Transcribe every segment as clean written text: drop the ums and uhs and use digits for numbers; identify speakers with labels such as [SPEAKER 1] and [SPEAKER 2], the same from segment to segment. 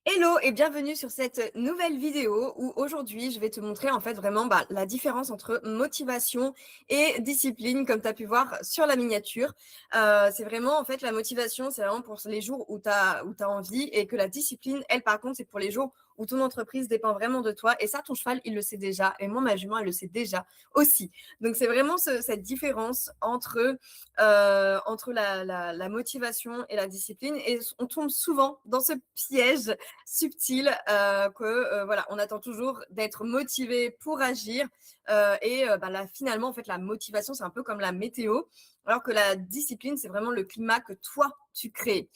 [SPEAKER 1] Hello et bienvenue sur cette nouvelle vidéo où aujourd'hui je vais te montrer en fait vraiment la différence entre motivation et discipline comme tu as pu voir sur la miniature. C'est vraiment en fait la motivation, c'est vraiment pour les jours où tu as envie et que la discipline, elle par contre, c'est pour les jours où ton entreprise dépend vraiment de toi et ça ton cheval il le sait déjà et moi ma jument elle le sait déjà aussi. Donc c'est vraiment cette différence entre la motivation et la discipline et on tombe souvent dans ce piège subtil que voilà, on attend toujours d'être motivé pour agir là, finalement en fait la motivation c'est un peu comme la météo alors que la discipline c'est vraiment le climat que toi tu crées.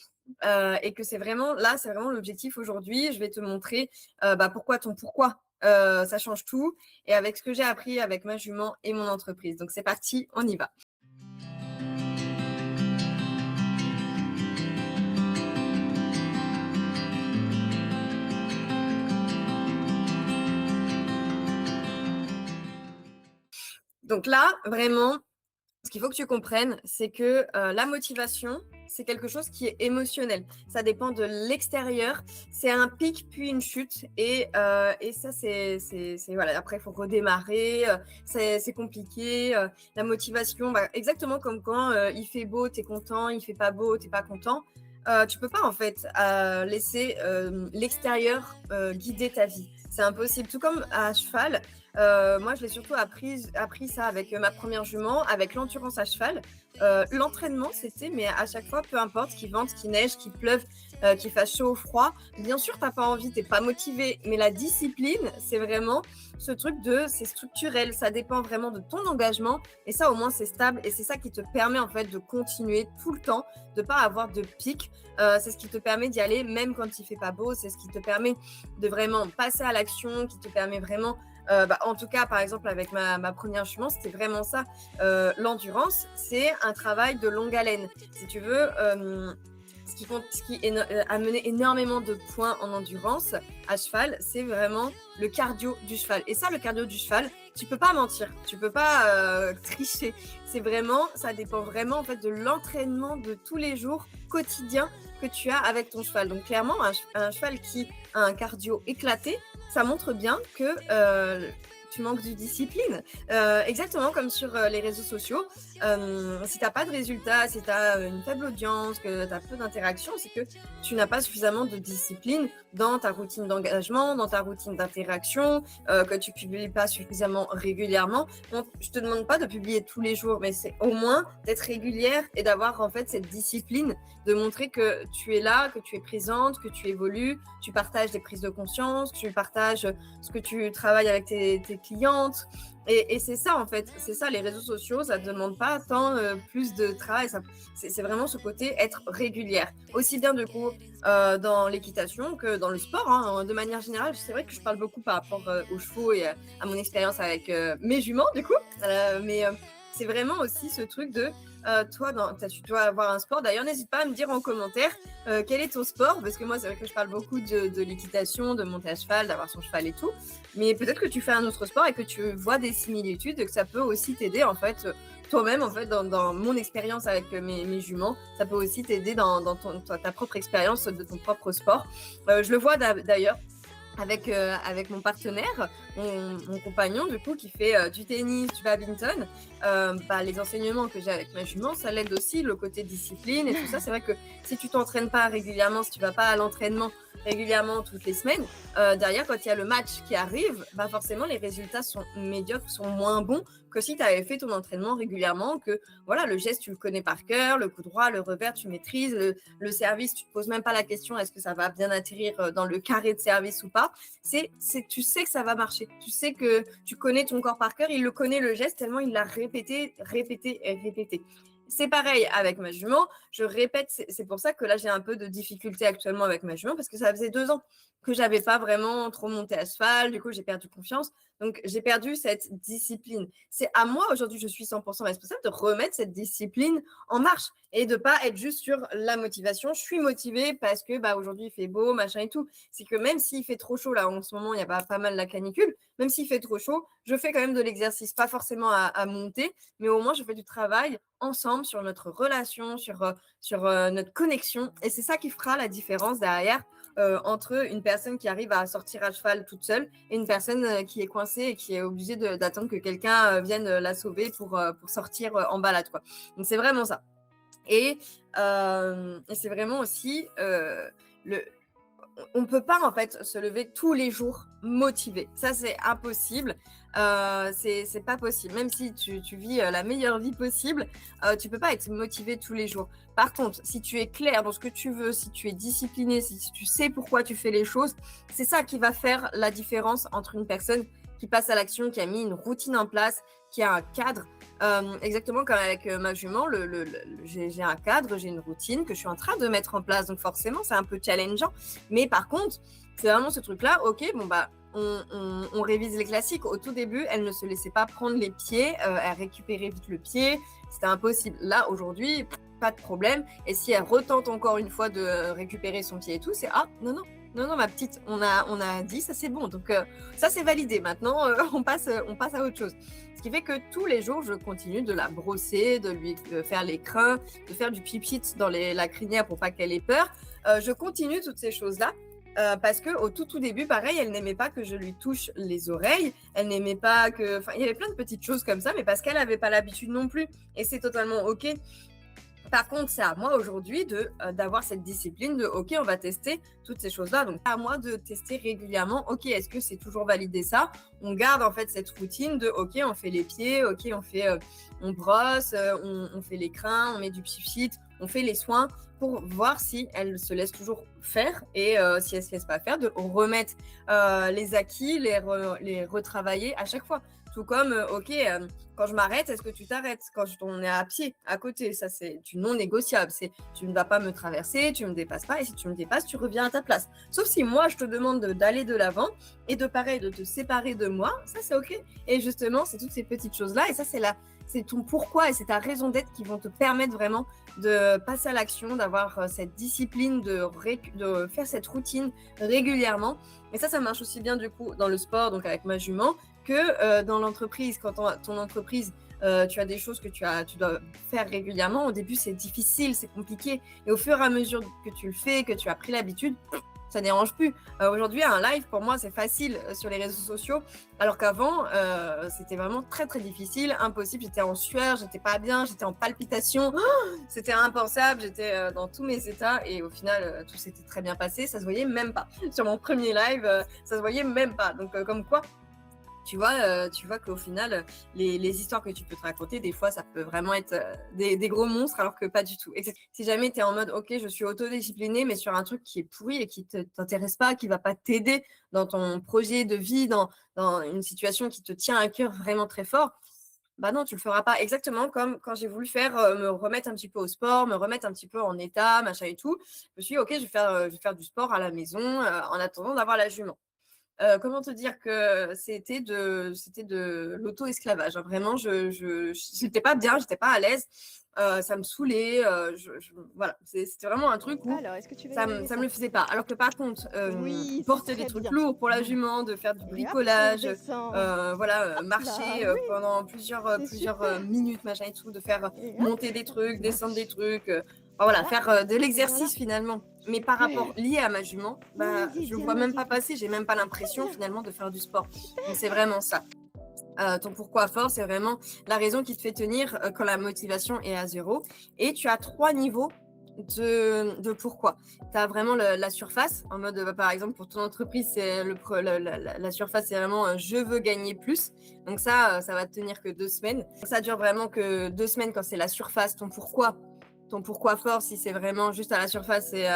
[SPEAKER 1] Et que c'est vraiment là, c'est vraiment l'objectif aujourd'hui. Je vais te montrer pourquoi ça change tout et avec ce que j'ai appris avec ma jument et mon entreprise. Donc c'est parti, on y va. Donc là, vraiment, ce qu'il faut que tu comprennes, c'est que la motivation, c'est quelque chose qui est émotionnel. Ça dépend de l'extérieur. C'est un pic puis une chute. Et ça, voilà. Après, il faut redémarrer. C'est compliqué. La motivation, exactement comme quand il fait beau, tu es content. Il fait pas beau, tu n'es pas content. Tu peux pas, en fait, laisser l'extérieur guider ta vie. C'est impossible. Tout comme à cheval, moi, je l'ai surtout appris ça avec ma première jument, avec l'endurance à cheval. L'entraînement, c'était, mais à chaque fois, peu importe qu'il vente, qu'il neige, qu'il pleuve, qu'il fasse chaud ou froid, bien sûr, t'as pas envie, t'es pas motivé, mais la discipline, c'est vraiment ce truc c'est structurel, ça dépend vraiment de ton engagement, et ça, au moins, c'est stable, et c'est ça qui te permet, en fait, de continuer tout le temps, de pas avoir de pic. C'est ce qui te permet d'y aller, même quand il fait pas beau, c'est ce qui te permet de vraiment passer à l'action, qui te permet vraiment en tout cas, par exemple, avec ma première jument, c'était vraiment ça. L'endurance, c'est un travail de longue haleine. Si tu veux, ce qui a mené énormément de points en endurance à cheval, c'est vraiment le cardio du cheval. Et ça, le cardio du cheval, tu peux pas mentir, tu peux pas tricher. C'est vraiment, ça dépend vraiment en fait de l'entraînement de tous les jours quotidien que tu as avec ton cheval. Donc clairement, un cheval qui a un cardio éclaté, ça montre bien que tu manques de discipline. Exactement comme sur les réseaux sociaux. Si tu n'as pas de résultats, si tu as une faible audience, que tu as peu d'interactions, c'est que tu n'as pas suffisamment de discipline dans ta routine d'engagement, dans ta routine d'interaction, que tu ne publies pas suffisamment régulièrement. Donc, je ne te demande pas de publier tous les jours, mais c'est au moins d'être régulière et d'avoir en fait cette discipline, de montrer que tu es là, que tu es présente, que tu évolues, tu partages des prises de conscience, tu partages ce que tu travailles avec tes clientes. Et c'est ça, en fait. C'est ça, les réseaux sociaux, ça ne demande pas tant plus de travail. C'est vraiment ce côté être régulière. Aussi bien, du coup, dans l'équitation que dans le sport. Hein. De manière générale, c'est vrai que je parle beaucoup par rapport aux chevaux et à mon expérience avec mes juments, du coup. Mais c'est vraiment aussi ce truc de toi, tu dois avoir un sport. D'ailleurs, n'hésite pas à me dire en commentaire quel est ton sport, parce que moi, c'est vrai que je parle beaucoup de l'équitation, de monter à cheval, d'avoir son cheval et tout. Mais peut-être que tu fais un autre sport et que tu vois des similitudes, que ça peut aussi t'aider, en fait, toi-même, en fait, dans mon expérience avec mes juments, ça peut aussi t'aider dans ta propre expérience de ton propre sport. Je le vois d'ailleurs avec mon partenaire, mon compagnon, du coup, qui fait du tennis, du badminton. Les enseignements que j'ai avec ma jument, ça l'aide aussi, le côté discipline et tout ça. C'est vrai que si tu t'entraînes pas régulièrement, si tu vas pas à l'entraînement régulièrement toutes les semaines, derrière, quand il y a le match qui arrive, forcément, les résultats sont médiocres, sont moins bons que si tu avais fait ton entraînement régulièrement, que voilà, le geste, tu le connais par cœur, le coup droit, le revers, tu maîtrises, le service, tu te poses même pas la question, est-ce que ça va bien atterrir dans le carré de service ou pas. Tu sais que ça va marcher. Tu sais que tu connais ton corps par cœur, il le connaît le geste tellement il l'a répété, répété et répété. C'est pareil avec ma jument, je répète, c'est pour ça que là j'ai un peu de difficulté actuellement avec ma jument parce que ça faisait 2 ans que j'avais pas vraiment trop monté à cheval, du coup j'ai perdu confiance, donc j'ai perdu cette discipline. C'est à moi aujourd'hui, je suis 100% responsable de remettre cette discipline en marche et de pas être juste sur la motivation. Je suis motivée parce que aujourd'hui il fait beau, machin et tout. C'est que même s'il fait trop chaud, là en ce moment il y a pas mal la canicule, même s'il fait trop chaud, je fais quand même de l'exercice, pas forcément à monter, mais au moins je fais du travail ensemble sur notre relation, sur notre connexion. Et c'est ça qui fera la différence derrière entre une personne qui arrive à sortir à cheval toute seule et une personne qui est coincée et qui est obligée d'attendre que quelqu'un vienne la sauver pour sortir en balade, quoi. Donc, c'est vraiment ça. Et c'est vraiment aussi le on ne peut pas en fait se lever tous les jours motivé. Ça, c'est impossible. C'est pas possible. Même si tu vis la meilleure vie possible, tu peux pas être motivé tous les jours. Par contre, si tu es clair dans ce que tu veux, si tu es discipliné, si tu sais pourquoi tu fais les choses, c'est ça qui va faire la différence entre une personne qui passe à l'action, qui a mis une routine en place, qui a un cadre. Exactement comme avec ma jument, j'ai un cadre, j'ai une routine que je suis en train de mettre en place. Donc forcément, c'est un peu challengeant. Mais par contre, c'est vraiment ce truc-là. Ok, bon bah, on révise les classiques. Au tout début, elle ne se laissait pas prendre les pieds, elle récupérait vite le pied. C'était impossible. Là, aujourd'hui, pas de problème. Et si elle retente encore une fois de récupérer son pied et tout, c'est non, ma petite, on a dit, ça c'est bon. Donc ça c'est validé. Maintenant, on passe à autre chose. Ce qui fait que tous les jours, je continue de la brosser, de lui faire les crins, de faire du pipit dans la crinière pour pas qu'elle ait peur. Je continue toutes ces choses-là. Parce qu'au tout début, pareil, elle n'aimait pas que je lui touche les oreilles. Elle n'aimait pas que... Enfin, il y avait plein de petites choses comme ça, mais parce qu'elle n'avait pas l'habitude non plus. Et c'est totalement OK. Par contre, c'est à moi aujourd'hui d'avoir cette discipline de OK, on va tester toutes ces choses-là. Donc, à moi de tester régulièrement. OK, est-ce que c'est toujours validé ça? On garde en fait cette routine de OK, on fait les pieds, OK, on brosse, on fait les crins, on met du pchit, on fait les soins pour voir si elle se laisse toujours faire et si elle se laisse pas faire, de remettre les acquis, les retravailler à chaque fois. Tout comme, OK, quand je m'arrête, est-ce que tu t'arrêtes? Quand on est à pied, à côté, ça c'est du non négociable. C'est tu ne vas pas me traverser, tu ne me dépasses pas, et si tu me dépasses, tu reviens à ta place. Sauf si moi, je te demande d'aller de l'avant et de te séparer de moi, ça c'est OK. Et justement, c'est toutes ces petites choses-là, et ça c'est ton pourquoi et c'est ta raison d'être qui vont te permettre vraiment de passer à l'action, d'avoir cette discipline, de faire cette routine régulièrement. Et ça marche aussi bien du coup dans le sport, donc avec ma jument, que dans l'entreprise. Quand ton entreprise, tu as des choses que tu dois faire régulièrement, au début c'est difficile, c'est compliqué. Et au fur et à mesure que tu le fais, que tu as pris l'habitude, ça dérange plus. Aujourd'hui, un live, pour moi, c'est facile sur les réseaux sociaux, alors qu'avant, c'était vraiment très, très difficile, impossible. J'étais en sueur, j'étais pas bien, j'étais en palpitation. C'était impensable, j'étais dans tous mes états et au final, tout s'était très bien passé. Ça se voyait même pas. Sur mon premier live, ça se voyait même pas. Donc, comme quoi, tu vois qu'au final, les histoires que tu peux te raconter, des fois, ça peut vraiment être des gros monstres, alors que pas du tout. Si jamais tu es en mode, OK, je suis autodisciplinée, mais sur un truc qui est pourri et qui ne t'intéresse pas, qui ne va pas t'aider dans ton projet de vie, dans une situation qui te tient à cœur vraiment très fort, bah non, tu le feras pas. Exactement comme quand j'ai voulu me remettre un petit peu au sport, me remettre un petit peu en état, machin et tout. Je me suis dit, OK, je vais faire du sport à la maison en attendant d'avoir la jument. Comment te dire que c'était de l'auto-esclavage, hein. Vraiment, je j'étais pas bien, j'étais pas à l'aise, ça me saoulait, voilà, c'était vraiment un truc où
[SPEAKER 2] Alors, est-ce que tu veux
[SPEAKER 1] ça
[SPEAKER 2] y
[SPEAKER 1] me
[SPEAKER 2] arriver
[SPEAKER 1] ça me
[SPEAKER 2] sans
[SPEAKER 1] le faisait pas. Alors que par contre,
[SPEAKER 2] Oui, c'est
[SPEAKER 1] porter des
[SPEAKER 2] très
[SPEAKER 1] trucs
[SPEAKER 2] bien.
[SPEAKER 1] lourds pour la jument, de faire du
[SPEAKER 2] Et hop, on
[SPEAKER 1] bricolage,
[SPEAKER 2] redescend.
[SPEAKER 1] voilà,
[SPEAKER 2] Hop
[SPEAKER 1] marcher,
[SPEAKER 2] là, oui,
[SPEAKER 1] pendant plusieurs,
[SPEAKER 2] c'est
[SPEAKER 1] plusieurs,
[SPEAKER 2] super.
[SPEAKER 1] minutes, machin et tout, de faire
[SPEAKER 2] Et hop,
[SPEAKER 1] monter des trucs, descendre des
[SPEAKER 2] marche.
[SPEAKER 1] trucs, enfin voilà,
[SPEAKER 2] Ah,
[SPEAKER 1] faire, de
[SPEAKER 2] voilà,
[SPEAKER 1] l'exercice finalement. Mais par rapport
[SPEAKER 2] super.
[SPEAKER 1] lié à ma jument,
[SPEAKER 2] Non,
[SPEAKER 1] bah,
[SPEAKER 2] vas-y,
[SPEAKER 1] je le
[SPEAKER 2] dis
[SPEAKER 1] vois
[SPEAKER 2] un
[SPEAKER 1] même
[SPEAKER 2] autre
[SPEAKER 1] pas
[SPEAKER 2] exemple.
[SPEAKER 1] passer, j'ai même pas
[SPEAKER 2] Très
[SPEAKER 1] l'impression
[SPEAKER 2] bien,
[SPEAKER 1] finalement de faire du sport. Donc c'est
[SPEAKER 2] super.
[SPEAKER 1] vraiment ça. Ton pourquoi fort, c'est vraiment la raison qui te fait tenir quand la motivation est à zéro. Et tu as 3 niveaux de pourquoi. Tu as vraiment la surface, en mode, par exemple, pour ton entreprise, c'est la surface, c'est vraiment je veux gagner plus. Donc ça va te tenir que 2 semaines. Ça dure vraiment que 2 semaines quand c'est la surface, ton pourquoi. Ton pourquoi fort, si c'est vraiment juste à la surface et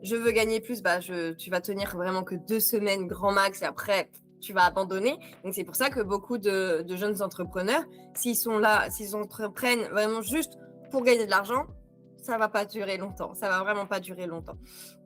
[SPEAKER 1] je veux gagner plus, bah, tu vas tenir vraiment que 2 semaines grand max et après tu vas abandonner. Donc c'est pour ça que beaucoup de jeunes entrepreneurs, s'ils entreprennent vraiment juste pour gagner de l'argent, ça va pas durer longtemps. Ça va vraiment pas durer longtemps.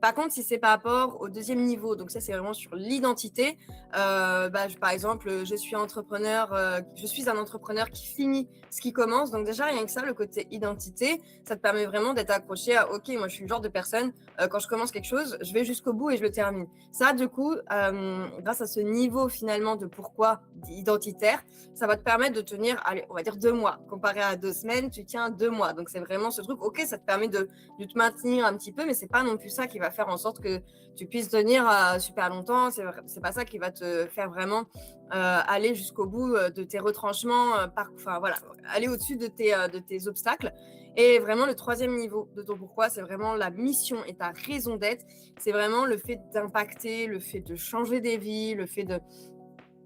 [SPEAKER 1] Par contre, si c'est par rapport au deuxième niveau, donc ça c'est vraiment sur l'identité. Par exemple, je suis un entrepreneur qui finit ce qui commence. Donc déjà rien que ça, le côté identité, ça te permet vraiment d'être accroché à OK, moi je suis le genre de personne quand je commence quelque chose, je vais jusqu'au bout et je le termine. Ça, du coup, grâce à ce niveau finalement de pourquoi identitaire, ça va te permettre de tenir, allez, on va dire 2 mois. Comparé à 2 semaines, tu tiens 2 mois. Donc c'est vraiment ce truc. OK, ça te permet de te maintenir un petit peu, mais c'est pas non plus ça qui va faire en sorte que tu puisses tenir super longtemps. C'est pas ça qui va te faire vraiment aller jusqu'au bout de tes retranchements, enfin voilà, aller au-dessus de tes obstacles. Et vraiment, le troisième niveau de ton pourquoi, c'est vraiment la mission et ta raison d'être. C'est vraiment le fait d'impacter, le fait de changer des vies, le fait de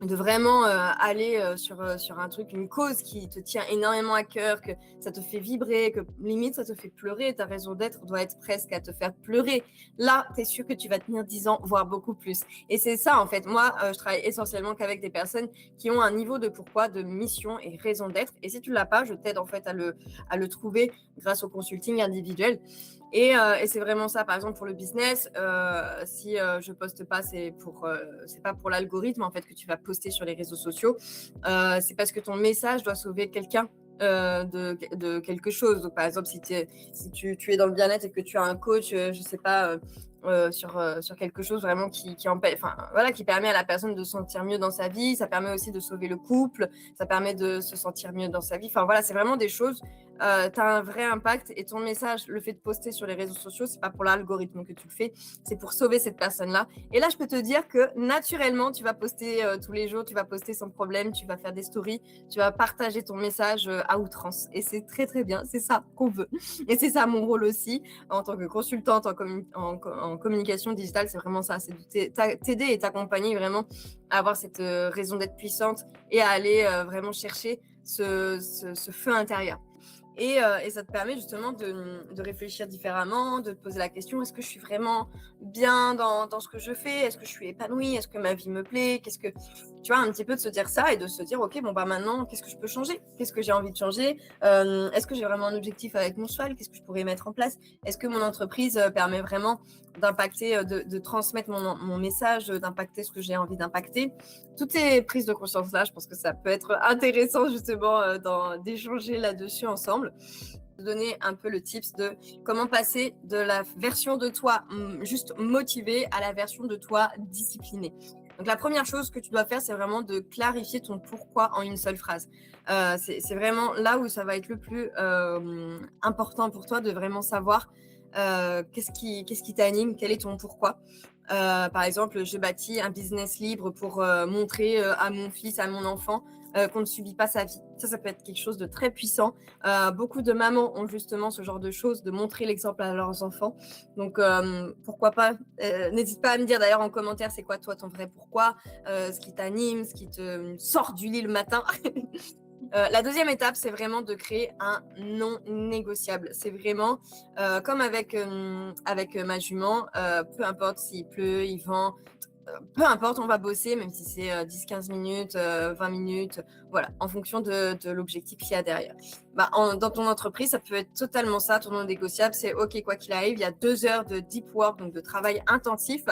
[SPEAKER 1] vraiment aller sur un truc, une cause qui te tient énormément à cœur, que ça te fait vibrer, que limite ça te fait pleurer. Ta raison d'être doit être presque à te faire pleurer. Là, tu es sûr que tu vas tenir 10 ans, voire beaucoup plus. Et c'est ça, en fait. Moi, je travaille essentiellement qu'avec des personnes qui ont un niveau de pourquoi, de mission et raison d'être. Et si tu ne l'as pas, je t'aide en fait à le trouver grâce au consulting individuel. Et c'est vraiment ça, par exemple, pour le business, si je poste pas, c'est pas pour l'algorithme en fait que tu vas poster sur les réseaux sociaux. C'est parce que ton message doit sauver quelqu'un de quelque chose. Donc, par exemple, si tu es dans le bien-être et que tu as un coach, je sais pas, sur quelque chose vraiment qui empêche, enfin voilà, qui permet à la personne de se sentir mieux dans sa vie, ça permet aussi de sauver le couple, ça permet de se sentir mieux dans sa vie. Enfin voilà, c'est vraiment des choses. Tu as un vrai impact et ton message, le fait de poster sur les réseaux sociaux, c'est pas pour l'algorithme que tu le fais, c'est pour sauver cette personne-là. Et là, je peux te dire que naturellement, tu vas poster tous les jours, tu vas poster sans problème, tu vas faire des stories, tu vas partager ton message à outrance. Et c'est très très bien, c'est ça qu'on veut. Et c'est ça mon rôle aussi en tant que consultante en communication digitale, c'est vraiment ça, c'est de t'aider et t'accompagner vraiment à avoir cette raison d'être puissante et à aller vraiment chercher ce feu intérieur. Et ça te permet justement de réfléchir différemment, de te poser la question, est-ce que je suis vraiment bien dans ce que je fais? Est-ce que je suis épanouie? Est-ce que ma vie me plaît? Tu vois, un petit peu de se dire ça et de se dire, ok, bon, bah maintenant, qu'est-ce que je peux changer? Qu'est-ce que j'ai envie de changer? Est-ce que j'ai vraiment un objectif avec mon cheval? Qu'est-ce que je pourrais mettre en place? Est-ce que mon entreprise permet vraiment d'impacter, de transmettre mon message, d'impacter ce que j'ai envie d'impacter? Toutes ces prises de conscience-là, je pense que ça peut être intéressant justement d'échanger là-dessus ensemble. De donner un peu le tips de comment passer de la version de toi juste motivée à la version de toi disciplinée. Donc la première chose que tu dois faire, c'est vraiment de clarifier ton pourquoi en une seule phrase. C'est vraiment là où ça va être le plus important pour toi de vraiment savoir qu'est-ce qui t'anime, quel est ton pourquoi. Par exemple, je bâtis un business libre pour montrer à mon fils, à mon enfant, qu'on ne subit pas sa vie. Ça peut être quelque chose de très puissant. Beaucoup de mamans ont justement ce genre de choses, de montrer l'exemple à leurs enfants. Donc, pourquoi pas, n'hésite pas à me dire d'ailleurs en commentaire, c'est quoi toi ton vrai pourquoi, ce qui t'anime, ce qui te sort du lit le matin. La deuxième étape, c'est vraiment de créer un non négociable. C'est vraiment comme avec ma jument, peu importe s'il pleut, il vent, peu importe, on va bosser, même si c'est 10-15 minutes, 20 minutes, voilà, en fonction de l'objectif qu'il y a derrière. Dans ton entreprise, ça peut être totalement ça, ton non négociable, c'est OK, quoi qu'il arrive, il y a 2 heures de deep work, donc de travail intensif,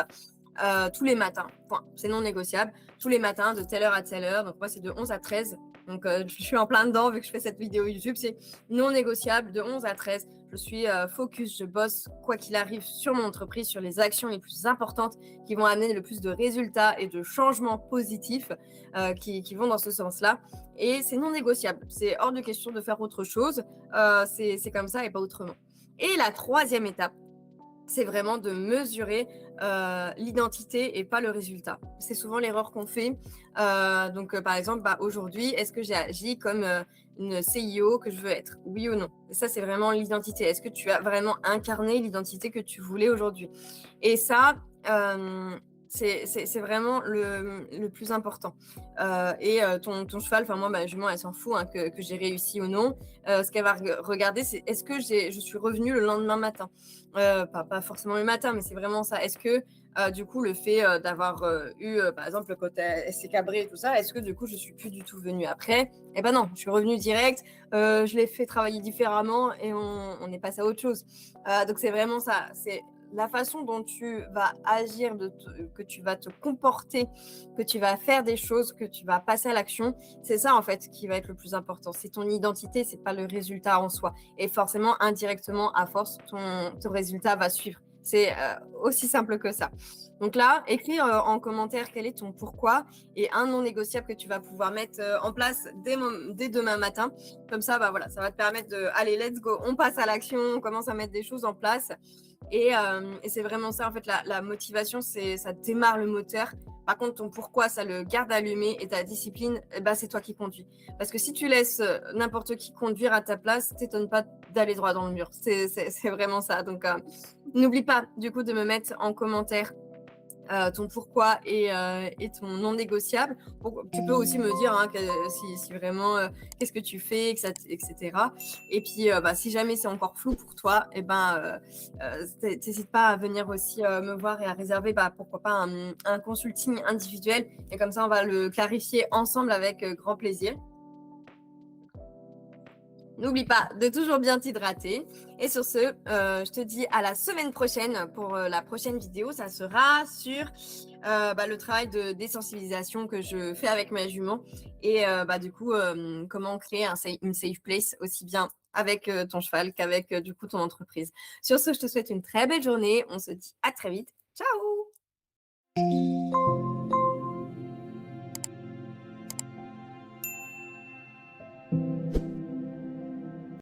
[SPEAKER 1] tous les matins. Point. C'est non négociable. Tous les matins, de telle heure à telle heure. Donc, moi, c'est de 11 à 13. Donc, je suis en plein dedans vu que je fais cette vidéo YouTube. C'est non négociable de 11 à 13. Je suis focus, je bosse quoi qu'il arrive sur mon entreprise, sur les actions les plus importantes qui vont amener le plus de résultats et de changements positifs qui vont dans ce sens-là. Et c'est non négociable. C'est hors de question de faire autre chose. C'est comme ça et pas autrement. Et la troisième étape, c'est vraiment de mesurer l'identité et pas le résultat. C'est souvent l'erreur qu'on fait. Donc, par exemple, aujourd'hui, est-ce que j'ai agi comme une CIO que je veux être? Oui ou non? Et ça, c'est vraiment l'identité. Est-ce que tu as vraiment incarné l'identité que tu voulais aujourd'hui? Et ça, c'est vraiment le plus important. Ton cheval, enfin moi, ma jument, elle s'en fout hein, que j'ai réussi ou non. Ce qu'elle va regarder, c'est est-ce que je suis revenue le lendemain matin? Pas forcément le matin, mais c'est vraiment ça. Est-ce que du coup, le fait d'avoir eu, par exemple, quand elle s'est cabrée et tout ça, est-ce que du coup, je suis plus du tout venue après? Eh ben non, je suis revenue direct, je l'ai fait travailler différemment et on est passé à autre chose. Donc, c'est vraiment ça. C'est la façon dont tu vas agir, que tu vas te comporter, que tu vas faire des choses, que tu vas passer à l'action. C'est ça, en fait, qui va être le plus important. C'est ton identité, c'est pas le résultat en soi. Et forcément, indirectement, à force, ton résultat va suivre. C'est aussi simple que ça. Donc là, écris en commentaire quel est ton pourquoi et un non négociable que tu vas pouvoir mettre en place dès demain matin. Comme ça, bah voilà, ça va te permettre de, allez, let's go, on passe à l'action, on commence à mettre des choses en place. Et c'est vraiment ça, en fait, la motivation, ça démarre le moteur. Par contre, ton pourquoi, ça le garde allumé et ta discipline, eh ben, c'est toi qui conduis. Parce que si tu laisses n'importe qui conduire à ta place, t'étonnes pas d'aller droit dans le mur. C'est vraiment ça. Donc, n'oublie pas, du coup, de me mettre en commentaire ton pourquoi et ton non négociable. Tu peux aussi me dire hein, si vraiment qu'est-ce que tu fais, etc. Et puis, bah, si jamais c'est encore flou pour toi, eh ben, t'hésites pas à venir aussi me voir et à réserver, bah, pourquoi pas un consulting individuel. Et comme ça, on va le clarifier ensemble avec grand plaisir. N'oublie pas de toujours bien t'hydrater. Et sur ce, je te dis à la semaine prochaine pour la prochaine vidéo. Ça sera sur bah, le travail de désensibilisation que je fais avec ma jument et bah, du coup, comment créer une safe place aussi bien avec ton cheval qu'avec du coup ton entreprise. Sur ce, je te souhaite une très belle journée. On se dit à très vite. Ciao!